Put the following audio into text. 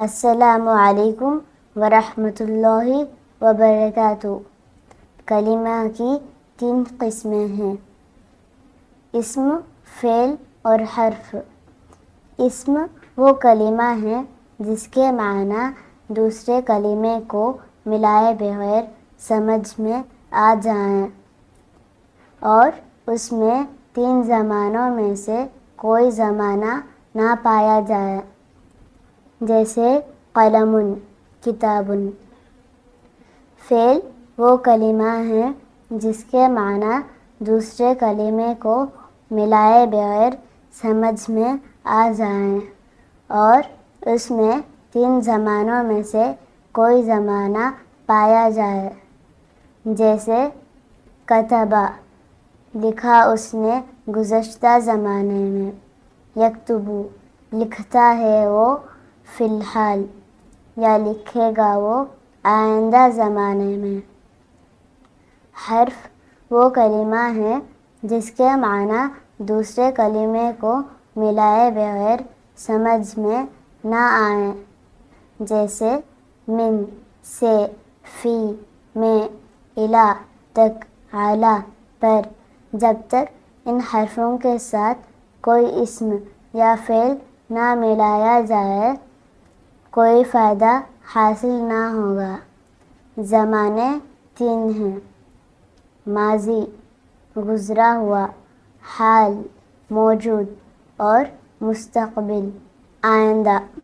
السلام علیکم ورحمۃ اللہ وبرکاتہ۔ کلمہ کی 3 قسمیں ہیں: اسم، فعل اور حرف۔ اسم وہ کلمہ ہے جس کے معنی دوسرے کلمے کو ملائے بغیر سمجھ میں آ جائیں اور اس میں 3 زمانوں میں سے کوئی زمانہ نہ پایا جائے، جیسے قلم، کتاب۔ فعل وہ کلمہ ہے جس کے معنی دوسرے کلمے کو ملائے بغیر سمجھ میں آ جائیں اور اس میں 3 زمانوں میں سے کوئی زمانہ پایا جائے، جیسے کتب، لکھا اس نے گزشتہ زمانے میں، یکتب، لکھتا ہے وہ فی الحال یا لکھے گا وہ آئندہ زمانے میں۔ حرف وہ کلمہ ہے جس کے معنی دوسرے کلمے کو ملائے بغیر سمجھ میں نہ آئیں، جیسے من، سے، فی، میں، الی تک، علی پر۔ جب تک ان حرفوں کے ساتھ کوئی اسم یا فعل نہ ملایا جائے کوئی فائدہ حاصل نہ ہوگا۔ زمانے 3 ہیں: ماضی، گزرا ہوا، حال، موجود اور مستقبل، آئندہ۔